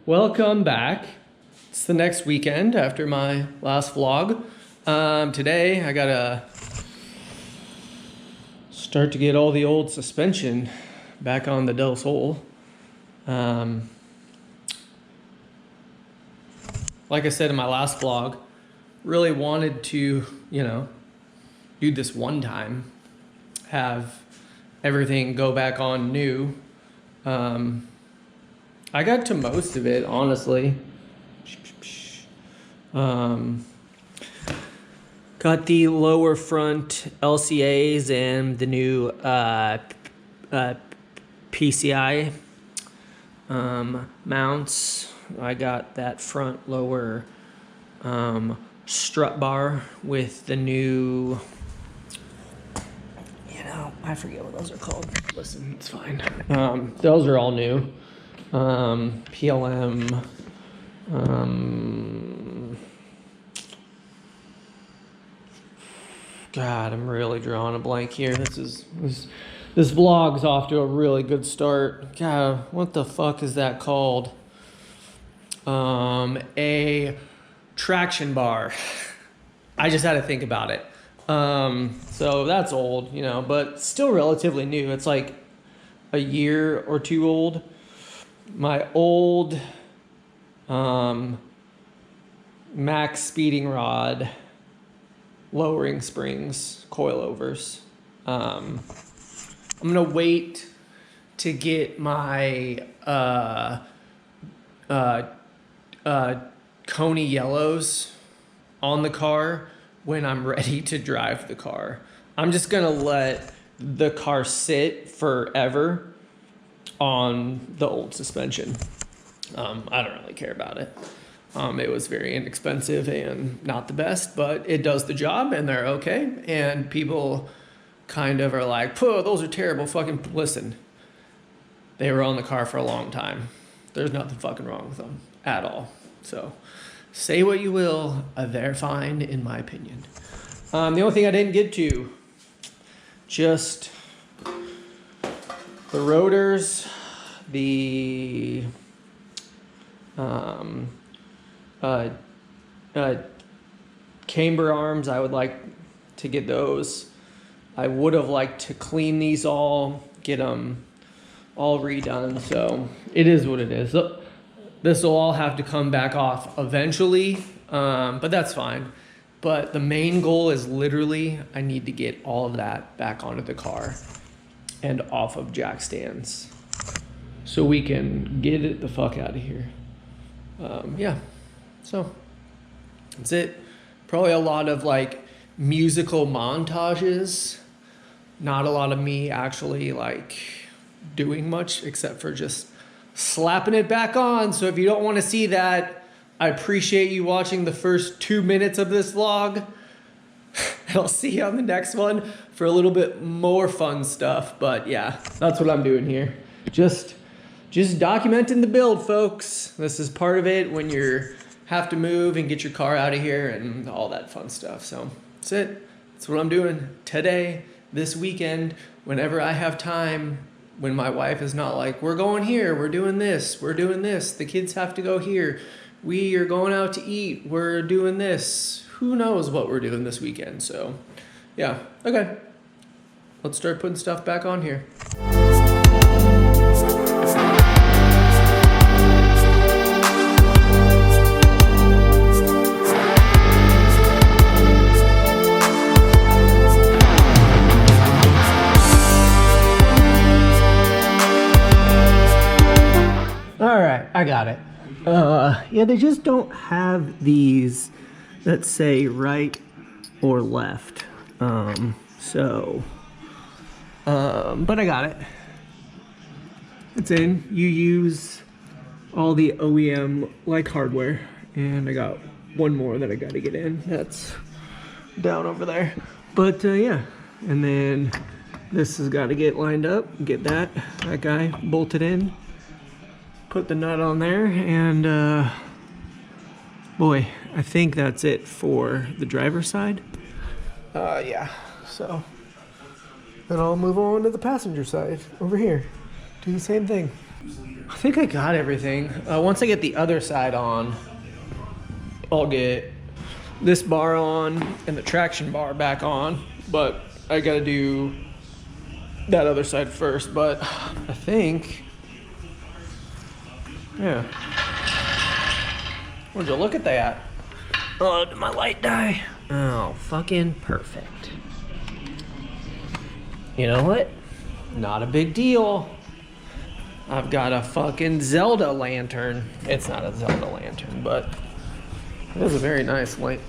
Welcome back. It's the next weekend after my last vlog. Today I gotta start to get all the old suspension back on the Del Sol. Like I said in my last vlog, really wanted to, do this one time, have everything go back on new. I got to most of it, honestly. Got the lower front LCAs and the new PCI mounts. I got that front lower strut bar with the new, I forget what those are called. Listen, it's fine. Those are all new. PLM. God, I'm really drawing a blank here. This vlog's off to a really good start. God, what the fuck is that called? A traction bar. I just had to think about it. So that's old, but still relatively new. It's like a year or two old. My old max speeding rod lowering springs coilovers. I'm gonna wait to get my Coney yellows on the car when I'm ready to drive the car. I'm just gonna let the car sit forever on the old suspension. I don't really care about it. It was very inexpensive and not the best, but it does the job and they're okay. And people kind of are like, "Pooh, those are terrible." Fucking listen. They were on the car for a long time. There's nothing fucking wrong with them at all. So say what you will, they're fine in my opinion. The only thing I didn't get to, just the rotors, the camber arms. I would like to get those. I would have liked to clean these all, get them all redone. So it is what it is. So this will all have to come back off eventually, but that's fine. But the main goal is literally I need to get all of that back onto the car and off of jack stands so we can get it the fuck out of here. Yeah, so that's it. Probably a lot of like musical montages, not a lot of me actually like doing much except for just slapping it back on. So if you don't want to see that, I appreciate you watching the first 2 minutes of this vlog. I'll see you on the next one for a little bit more fun stuff. But yeah, that's what I'm doing here. Just documenting the build, folks. This is part of it when you have to move and get your car out of here and all that fun stuff. So that's it. That's what I'm doing today, this weekend, whenever I have time, when my wife is not like, "We're going here, we're doing this, the kids have to go here, we are going out to eat, we're doing this." Who knows what we're doing this weekend? So yeah, okay. Let's start putting stuff back on here. All right, I got it. Yeah, they just don't have these that say right or left. But I got it. It's in. You use all the OEM like hardware, and I got one more that I got to get in. That's down over there. But yeah, and then this has got to get lined up. Get that guy bolted in. Put the nut on there, and boy, I think that's it for the driver's side. Yeah, so then I'll move on to the passenger side over here. Do the same thing. I think I got everything. Once I get the other side on, I'll get this bar on and the traction bar back on, but I gotta do that other side first. But I think, yeah. Would you look at that? Oh, did my light die? Oh, fucking perfect. You know what? Not a big deal. I've got a fucking Zelda lantern. It's not a Zelda lantern, but it is a very nice lantern.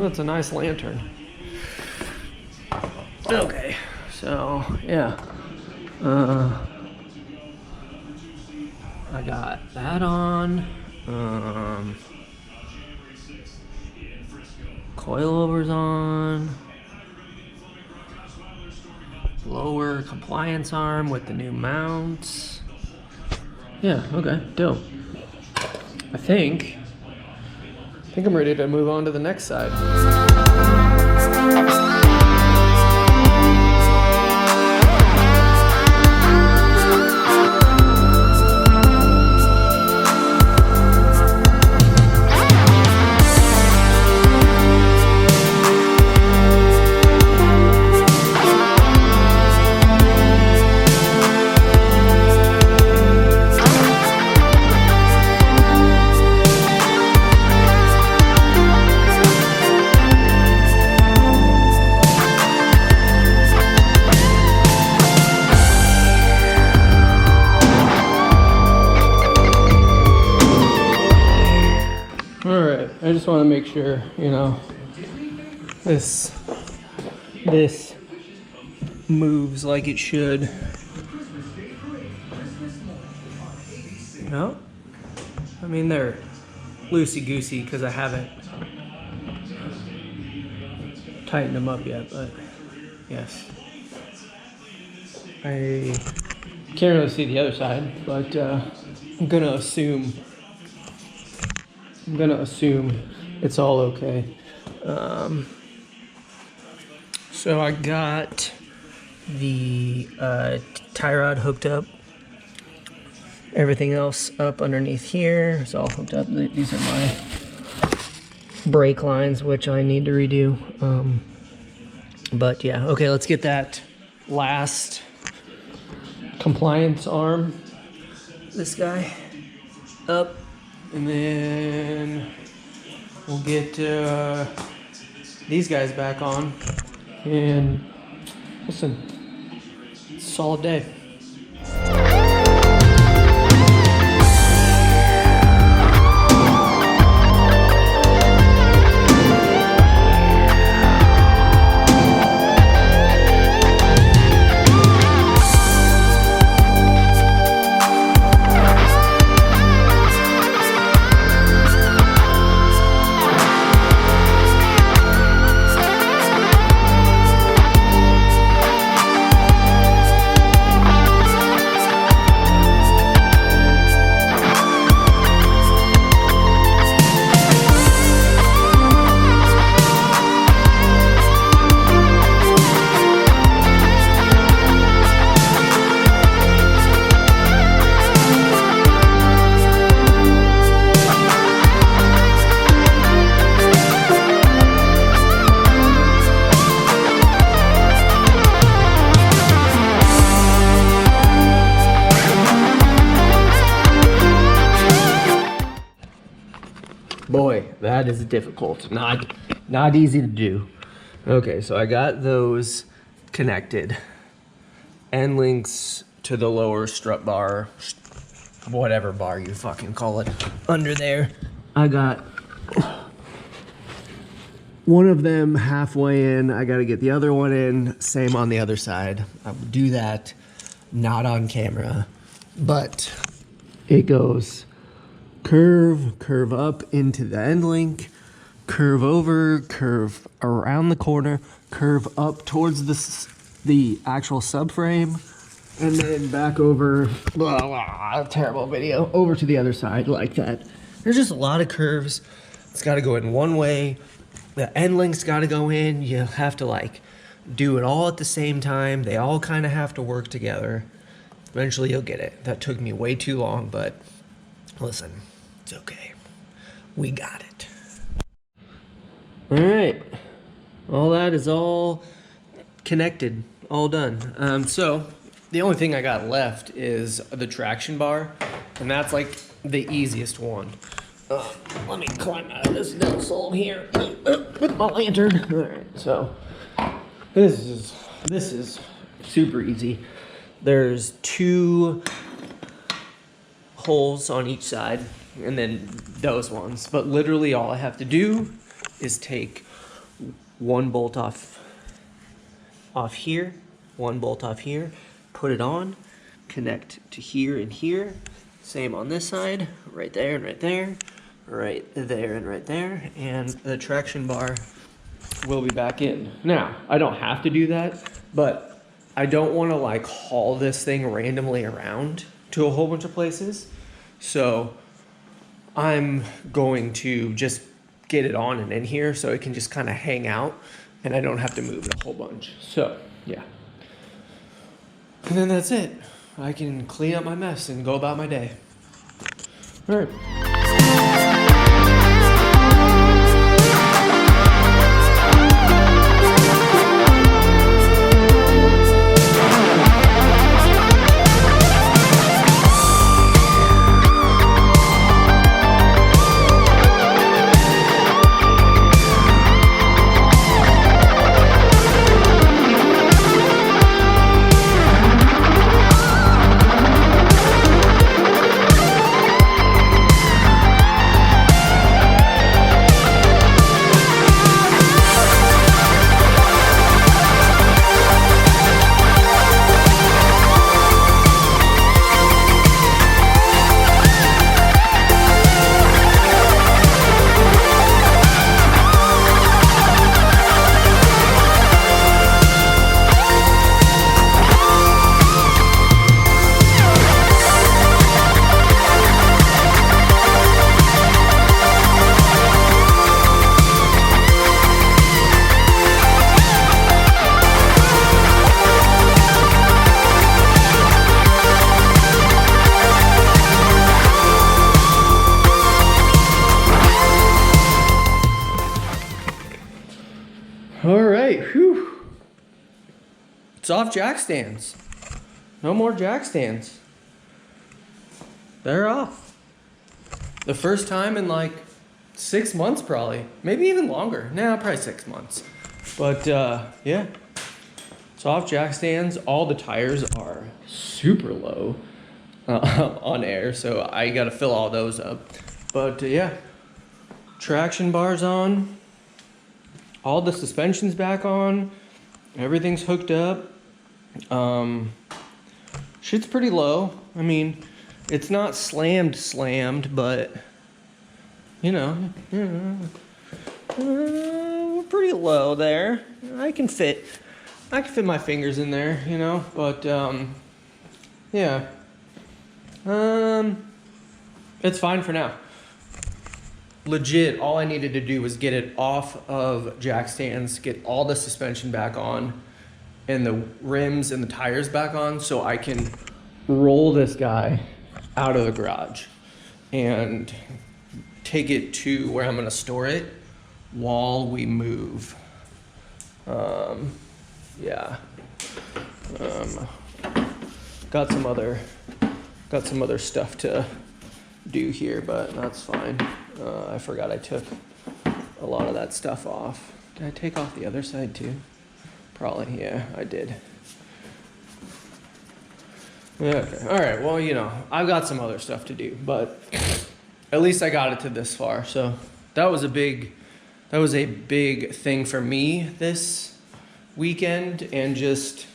That's a nice lantern. Okay, so yeah. I got that on. Coilovers on. Lower compliance arm with the new mounts. Yeah, okay, dope. I think I'm ready to move on to the next side. I just want to make sure, you know, this moves like it should. No? I mean, they're loosey-goosey because I haven't tightened them up yet, but yes. I can't really see the other side, but I'm gonna assume it's all okay. So I got the tie rod hooked up. Everything else up underneath here is all hooked up. These are my brake lines, which I need to redo. But yeah, okay, let's get that last compliance arm, this guy, up. And then we'll get these guys back on. And listen, it's a solid day. Boy, that is difficult. Not easy to do. Okay, so I got those connected. End links to the lower strut bar, whatever bar you fucking call it, under there. I got one of them halfway in. I gotta get the other one in. Same on the other side. I will do that, not on camera, but it goes curve up into the end link, curve over, curve around the corner, curve up towards the actual subframe, and then back over, terrible video, over to the other side like that. There's just a lot of curves. It's got to go in one way. The end link's got to go in. You have to like do it all at the same time. They all kind of have to work together. Eventually you'll get it. That took me way too long, but listen, it's okay. We got it. All right. All that is all connected, all done. So the only thing I got left is the traction bar, and that's like the easiest one. Let me climb out of this OldSols here with my lantern. All right, so this is super easy. There's 2 holes on each side, and then those ones. But literally all I have to do is take 1 bolt off here, 1 bolt off here, put it on, connect to here and here. Same on this side, right there and right there, right there and right there, and the traction bar will be back in. Now, I don't have to do that, but I don't want to like haul this thing randomly around to a whole bunch of places. So I'm going to just get it on and in here so it can just kind of hang out and I don't have to move it a whole bunch. So yeah. And then that's it. I can clean up my mess and go about my day. All right. All right, whew. It's off jack stands. No more jack stands. They're off. The first time in like 6 months probably. Maybe even longer. Nah, probably 6 months. But yeah, it's off jack stands. All the tires are super low on air, so I gotta fill all those up. But yeah, traction bar's on. All the suspension's back on. Everything's hooked up. Shit's pretty low. I mean, it's not slammed, but you know, we're pretty low there. I can fit my fingers in there, you know, but yeah. It's fine for now. Legit, all I needed to do was get it off of jack stands, get all the suspension back on, and the rims and the tires back on, so I can roll this guy out of the garage and take it to where I'm gonna store it while we move. Yeah. Got some other stuff to do here, but that's fine. I forgot I took a lot of that stuff off. Did I take off the other side too? Probably, yeah, I did. Yeah, okay, all right, well, you know, I've got some other stuff to do, but at least I got it to this far, so that was a big thing for me this weekend and just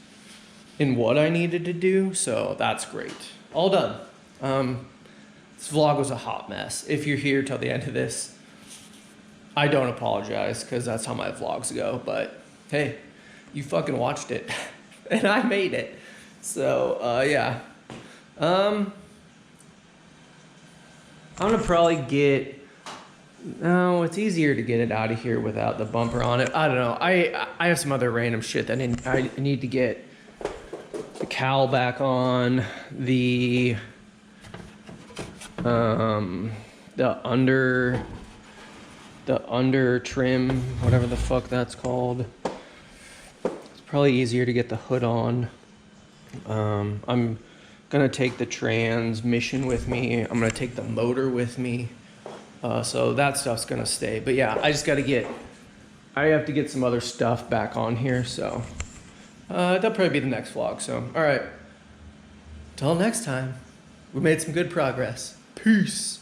in what I needed to do, so that's great. All done. This vlog was a hot mess. If you're here till the end of this, I don't apologize because that's how my vlogs go, but hey, you fucking watched it and I made it. So, yeah. I'm gonna probably it's easier to get it out of here without the bumper on it. I don't know. I have some other random shit that I need to get cowl back on, the under trim, whatever the fuck that's called. It's probably easier to get the hood on. I'm gonna take the transmission with me. I'm gonna take the motor with me. So that stuff's gonna stay. But yeah, I have to get some other stuff back on here. So that'll probably be the next vlog. So, all right. Till next time, we made some good progress. Peace.